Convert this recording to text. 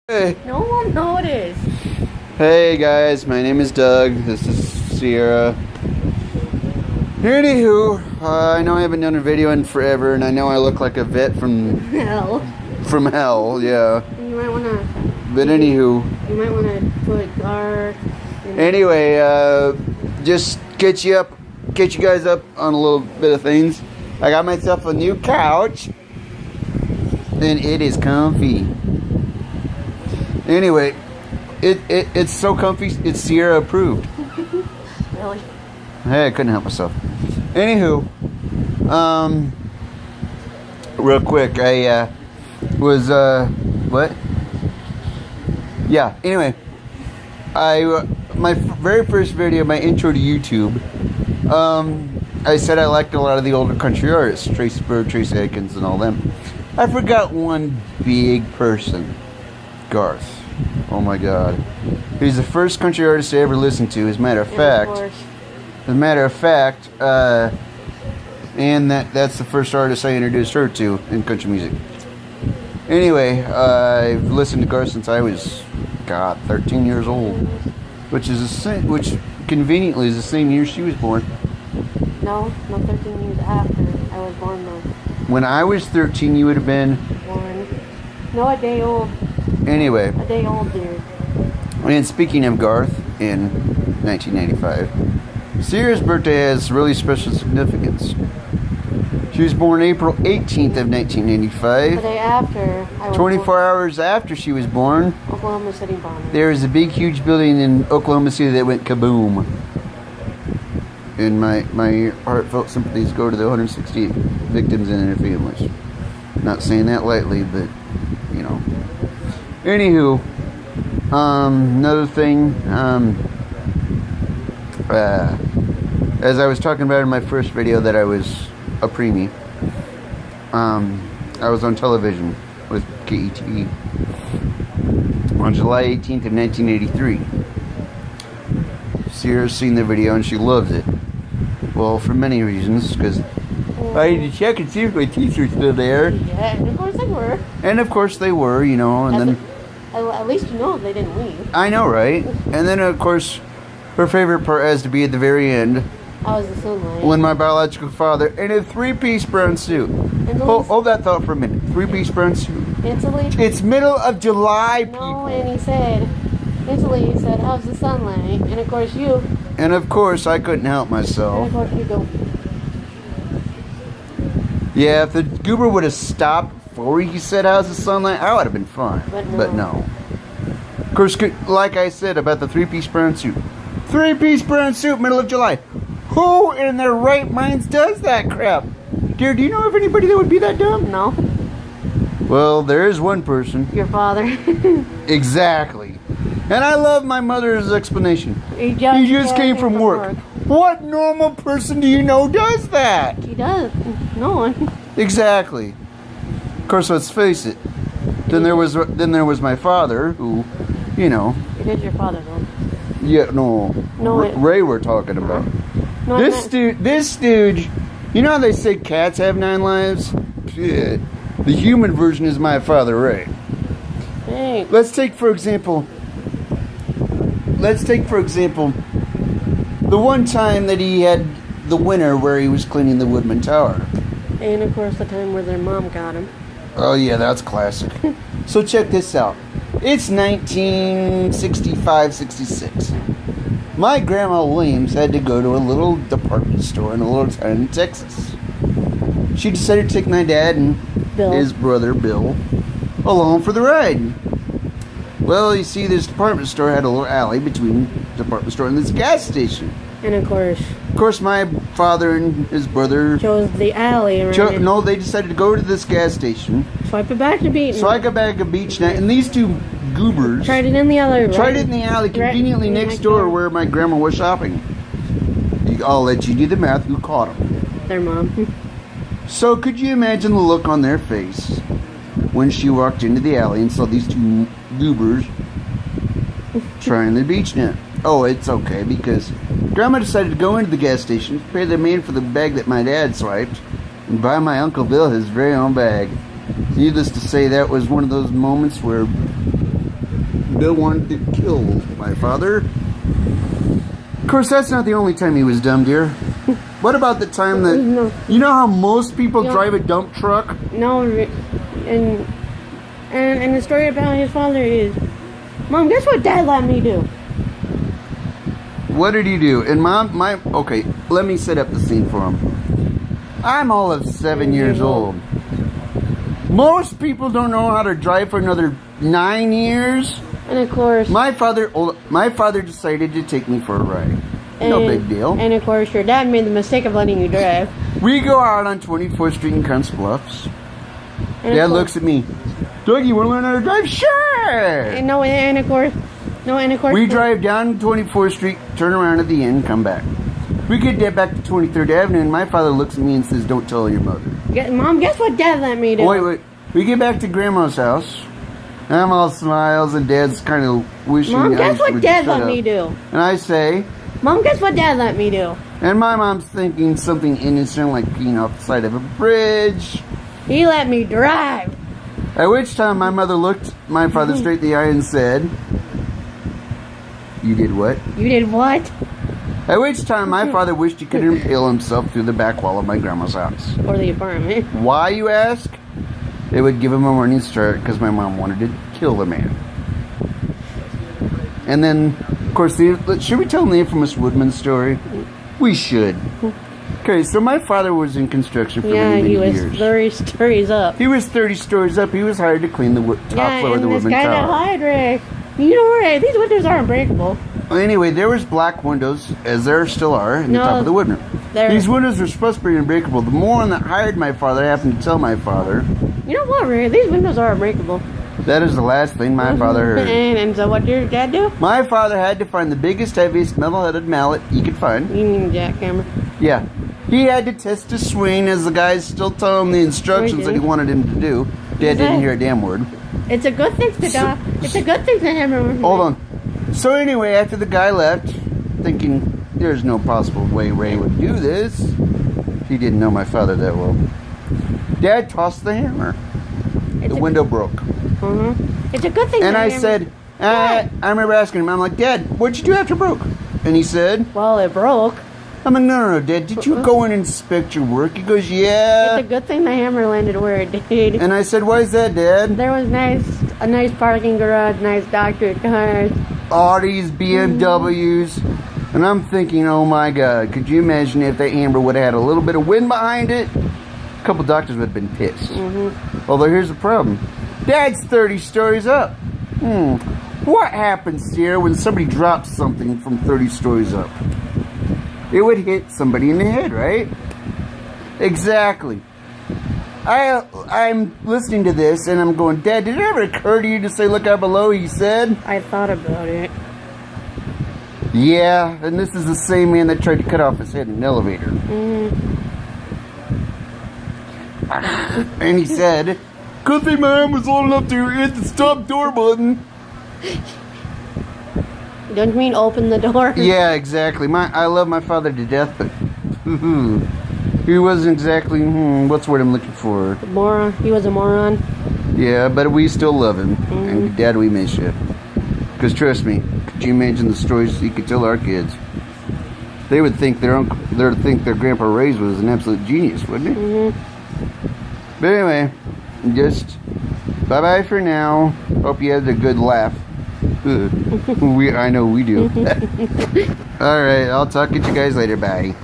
Hey. No one noticed. Hey guys, my name is Doug. This is Sierra. Anywho, I know I haven't done a video in forever, and I know I look like a vet from Hell. hell, yeah. You might wanna. But anywho, You might wanna put dark. anyway, just catch you guys up on a little bit of things. I got myself a new couch, and it is comfy. Anyway, it's so comfy, it's Sierra approved. Really? Hey, I couldn't help myself. Anywho, real quick, I was what? Yeah. Anyway, my very first video, my intro to YouTube, I said I liked a lot of the older country artists, Tracy Byrd, Tracy Atkins, and all them. I forgot one big person, Garth. Oh my God, he's the first country artist I ever listened to. As a matter of fact, and that's the first artist I introduced her to in country music. Anyway, I've listened to Garth since I was 13 years old, which conveniently is the same year she was born. No, 13 years after I was born though. When I was 13, you would have been Born. No, a day old. Anyway. A day old, dude. And speaking of Garth, in 1995, Sierra's birthday has really special significance. She was born April 18th of 1995. The day after I was 24 born. hours after she was born, Oklahoma City bombing. there was a big, huge building in Oklahoma City that went kaboom. And my heartfelt sympathies go to the 168 victims and their families. Not saying that lightly, but, you know. Anywho, another thing, as I was talking about in my first video that I was a preemie, I was on television with KET on July 18th of 1983. Sierra's seen the video and she loves it. Well, for many reasons, because I had to check and see if my teeth were still there. Yeah, and of course they were. And of course they were, you know, and then... At least you know they didn't leave. I know, right? And then, of course, her favorite part has to be at the very end. I was the sunlight. When my biological father, in a three-piece brown suit. Hold that thought for a minute. Three-piece brown suit. Instantly? It's middle of July, people. No, and he said, how's the sunlight? And of course you. And of course, I couldn't help And myself. of course you go. Yeah, if the goober would have stopped before he said, how's the sunlight, I would have been fine. But no. Of course, like I said about the three-piece brown suit. Three-piece brown suit, middle of July. Who in their right minds does that crap? Dear, do you know of anybody that would be that dumb? No. Well, there is one person. Your father. Exactly. And I love my mother's explanation. He just came from work. What normal person do you know does that? He does. No one. Exactly. Of course, let's face it. Then there was my father, who, you know. It is your father, though. Yeah, no. Ray we're talking about. No, This dude. You know how they say cats have 9 lives? Shit. The human version is my father, Ray. Hey. Let's take for example, the one time that he had the winter where he was cleaning the Woodman Tower. And of course the time where their mom got him. Oh yeah, that's classic. So check this out. It's 1965-66. My grandma Williams had to go to a little department store in a little town in Texas. She decided to take my dad and his brother Bill along for the ride. Well, you see, this department store had a little alley between the department store and this gas station. And of course, my father and his brother chose the alley around. No, they decided to go to this gas station. Swipe it back to beach. Swipe it back to beach night, and these two goobers tried it in the alley. Conveniently next door where my grandma was shopping. I'll let you do the math. Who caught them? Their mom. So could you imagine the look on their face when she walked into the alley and saw these two goobers trying the beach net? Oh, it's okay, because Grandma decided to go into the gas station, pay the man for the bag that my dad swiped, and buy my Uncle Bill his very own bag. Needless to say, that was one of those moments where Bill wanted to kill my father. Of course, that's not the only time he was dumb, dear. What about the time that... No. You know how most people No. drive a dump truck? No, and the story about his father is, Mom, guess what Dad let me do? What did he do? And Mom, okay, let me set up the scene for him. I'm all of 7 years old. Most people don't know how to drive for another 9 years. And of course, My father decided to take me for a ride. No big deal. And of course, your dad made the mistake of letting you drive. We go out on 24th Street in Kunst Bluffs. And Dad of course- looks at me. Doug, you want to learn how to drive? Sure! And of course, We drive down 24th Street, turn around at the end, come back. We get back to 23rd Avenue, and my father looks at me and says, don't tell your mother. Mom, guess what Dad let me do? Wait. We get back to Grandma's house. And I'm all smiles, and Dad's kind of wishing Mom, I guess what would Dad shut let me up. do? And I say, Mom, guess what Dad let me do? and my mom's thinking something innocent like peeing off the side of a bridge. He let me drive. At which time my mother looked my father straight in the eye and said, you did what? You did what? At which time my father wished he could impale himself through the back wall of my grandma's house. Or the apartment. Why, you ask? It would give him a morning start because my mom wanted to kill the man. And then, of course, should we tell the infamous Woodman story? We should. Okay, so my father was in construction for Yeah, many, he many was years. 30 stories up. He was 30 stories up. He was hired to clean the top floor of the and this Woodman guy that Tower. hired Ray, you know what? These windows are unbreakable. Anyway, there was black windows, as there still are, in the No, top of the Woodman. there- These windows were supposed to be unbreakable. The moron that hired my father happened to tell my father, You know what, Ray? These windows are unbreakable. that is the last thing my father heard. And so what did your dad do? My father had to find the biggest, heaviest, metal-headed mallet he could find. You mean jackhammer. Yeah. He had to test his swing as the guys still tell him the instructions that he wanted him to do. Dad didn't hear a damn word. It's a good thing to die. It's a good thing to hammer. Hold on. So anyway, after the guy left, thinking there's no possible way Ray would do this, he didn't know my father that well. Dad tossed the hammer. The window broke. It's a good thing And to I hammer. said, I remember asking him, I'm like, Dad, what'd you do after it broke? And he said, Well, it broke. I'm like, no, Dad, did you go and inspect your work? He goes, yeah. It's a good thing the hammer landed where it did. And I said, why is that, Dad? There was a nice parking garage, nice doctored cars. Audis, BMWs. And I'm thinking, oh my God, could you imagine if that hammer would have had a little bit of wind behind it? A couple doctors would have been pissed. Although here's the problem. Dad's 30 stories up. What happens here when somebody drops something from 30 stories up? It would hit somebody in the head, right? Exactly. I'm listening to this and I'm going, Dad, did it ever occur to you to say, look out below? He said. I thought about it. Yeah, and this is the same man that tried to cut off his head in an elevator. And he said, good thing my arm was old enough to hit the stop door button. Don't you mean open the door? Yeah, exactly. I love my father to death, but he wasn't exactly, what's the word I'm looking for? Moron. He was a moron. Yeah, but we still love him. And Dad, we miss you. Because trust me, could you imagine the stories he could tell our kids? They would think their Grandpa Ray's was an absolute genius, wouldn't he? But anyway, just bye-bye for now. Hope you had a good laugh. I know we do. All right, I'll talk to you guys later. Bye.